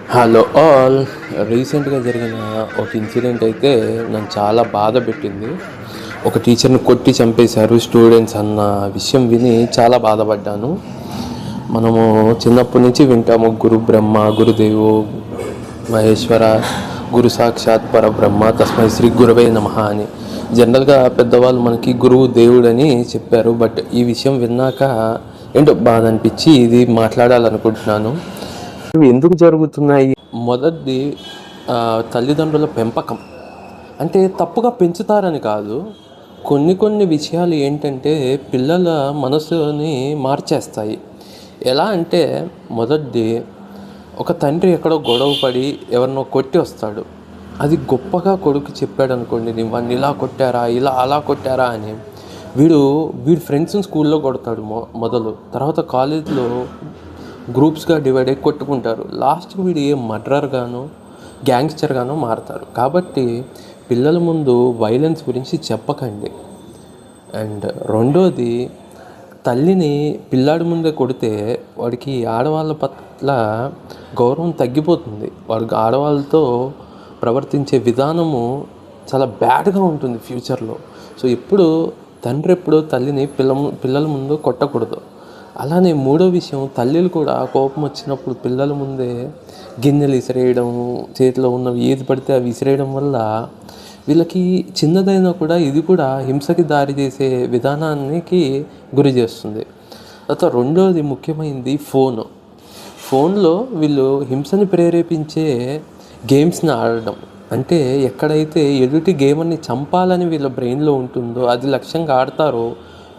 Hello all. రీసెంట్గా జరిగిన ఒక ఇన్సిడెంట్ అయితే నన్ను చాలా బాధ పెట్టింది. ఒక టీచర్ని కొట్టి చంపేశారు స్టూడెంట్స్ అన్న విషయం విని చాలా బాధపడ్డాను. మనము చిన్నప్పటి నుంచి వింటాము గురు బ్రహ్మ గురుదేవు మహేశ్వర గురు సాక్షాత్ పరబ్రహ్మ తస్మై శ్రీ గురవే నమః అని. జనరల్గా పెద్దవాళ్ళు మనకి గురువు దేవుడని చెప్పారు. బట్ ఈ విషయం విన్నాక ఏంటో బాధ అనిపించి ఇది మాట్లాడాలనుకుంటున్నాను. ఇవి ఎందుకు జరుగుతున్నాయి? మొదటిది తల్లిదండ్రుల పెంపకం. అంటే తప్పుగా పెంచుతారని కాదు, కొన్ని విషయాలు ఏంటంటే పిల్లల మనసుని మార్చేస్తాయి. ఎలా అంటే మొదటిది, ఒక తండ్రి ఎక్కడో గొడవ పడి ఎవరినో కొట్టి వస్తాడు. అది గొప్పగా కొడుకు చెప్పాడు అనుకోండి, నేను వాడిని ఇలా కొట్టారా ఇలా అలా కొట్టారా అని. వీడి ఫ్రెండ్స్ని స్కూల్లో కొడతాడు మొదలు. తర్వాత కాలేజ్లో గ్రూప్స్గా డివైడ్ అయ్యి కొట్టుకుంటారు. లాస్ట్కి వీడు ఏ మర్డరర్ గానో గ్యాంగ్స్టర్ గానో మారతారు. కాబట్టి పిల్లల ముందు వైలెన్స్ గురించి చెప్పకండి. అండ్ రెండోది, తల్లిని పిల్లాడి ముందే కొడితే వాడికి ఆడవాళ్ళ పట్ల గౌరవం తగ్గిపోతుంది. వాడికి ఆడవాళ్ళతో ప్రవర్తించే విధానము చాలా బ్యాడ్గా ఉంటుంది ఫ్యూచర్లో. సో తండ్రి ఎప్పుడు తల్లిని పిల్లల ముందు కొట్టకూడదు. అలానే మూడో విషయం, తల్లులు కూడా కోపం వచ్చినప్పుడు పిల్లల ముందే గిన్నెలు విసిరేయడం, చేతిలో ఉన్నవి ఏది పడితే అవి విసిరేయడం వల్ల వీళ్ళకి చిన్నదైనా కూడా ఇది కూడా హింసకి దారి చేసే విధానానికి గురి చేస్తుంది. తర్వాత రెండోది ముఖ్యమైనది ఫోన్లో వీళ్ళు హింసని ప్రేరేపించే గేమ్స్ని ఆడడం. అంటే ఎక్కడైతే ఎదుటి గేమర్ని చంపాలని వీళ్ళ బ్రెయిన్లో ఉంటుందో అది లక్ష్యంగా ఆడతారో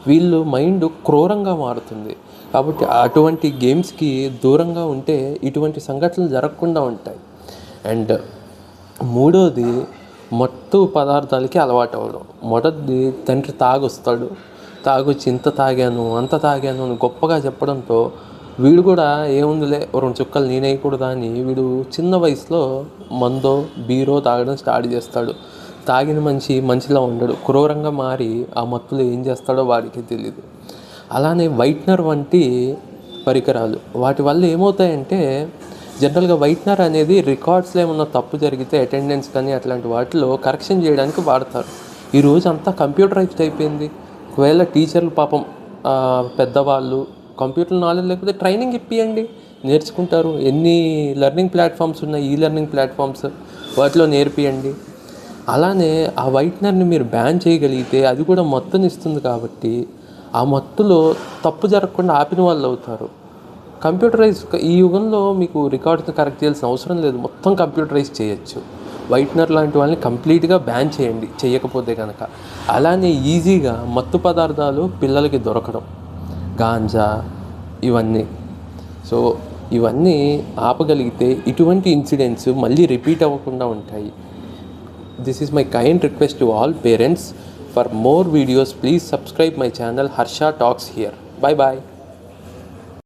వీళ్ళు మైండ్ క్రూరంగా మారుతుంది. కాబట్టి అటువంటి గేమ్స్కి దూరంగా ఉంటే ఇటువంటి సంఘటనలు జరగకుండా ఉంటాయి. అండ్ మూడోది, మత్తు పదార్థాలకి అలవాటు అవ్వడం. మొదటిది, తండ్రి తాగొచ్చి ఇంత తాగాను అంత తాగాను అని గొప్పగా చెప్పడంతో వీడు కూడా ఏముందిలే 2 చుక్కలు నేనేయకూడదా అని వీడు చిన్న వయసులో మందో బీరో తాగడం స్టార్ట్ చేస్తాడు. తాగిన మంచిలా ఉండడు, క్రూరంగా మారి ఆ మత్తులో ఏం చేస్తాడో వాడికి తెలియదు. అలానే వైట్నర్ వంటి పరికరాలు, వాటి వల్ల ఏమవుతాయంటే జనరల్గా వైట్నర్ అనేది రికార్డ్స్లో ఏమన్నా తప్పు జరిగితే అటెండెన్స్ కానీ అట్లాంటి వాటిలో కరెక్షన్ చేయడానికి వాడతారు. ఈరోజు అంతా కంప్యూటరైజ్డ్ అయిపోయింది. ఒకవేళ టీచర్లు పాపం పెద్దవాళ్ళు కంప్యూటర్ నాలెడ్జ్ లేకపోతే ట్రైనింగ్ ఇప్పియండి, నేర్చుకుంటారు. ఎన్ని లెర్నింగ్ ప్లాట్ఫామ్స్ ఉన్నాయి, ఈ లెర్నింగ్ ప్లాట్ఫామ్స్, వాటిలో నేర్పియండి. అలానే ఆ వైట్నర్ని మీరు బ్యాన్ చేయగలిగితే అది కూడా మత్తునిస్తుంది. కాబట్టి ఆ మత్తులో తప్పు జరగకుండా ఆపిన వాళ్ళు అవుతారు. ఈ యుగంలో మీకు రికార్డ్స్ని కరెక్ట్ చేయాల్సిన అవసరం లేదు, మొత్తం కంప్యూటరైజ్ చేయొచ్చు. వైట్నర్ లాంటి వాళ్ళని కంప్లీట్గా బ్యాన్ చేయండి చేయకపోతే కనుక. అలానే ఈజీగా మత్తు పదార్థాలు పిల్లలకి దొరకడం, గాంజా ఇవన్నీ. సో ఇవన్నీ ఆపగలిగితే ఇటువంటి ఇన్సిడెంట్స్ మళ్ళీ రిపీట్ అవ్వకుండా ఉంటాయి. This is my kind request to all parents. For more videos, please subscribe my channel Harsha Talks here. Bye bye.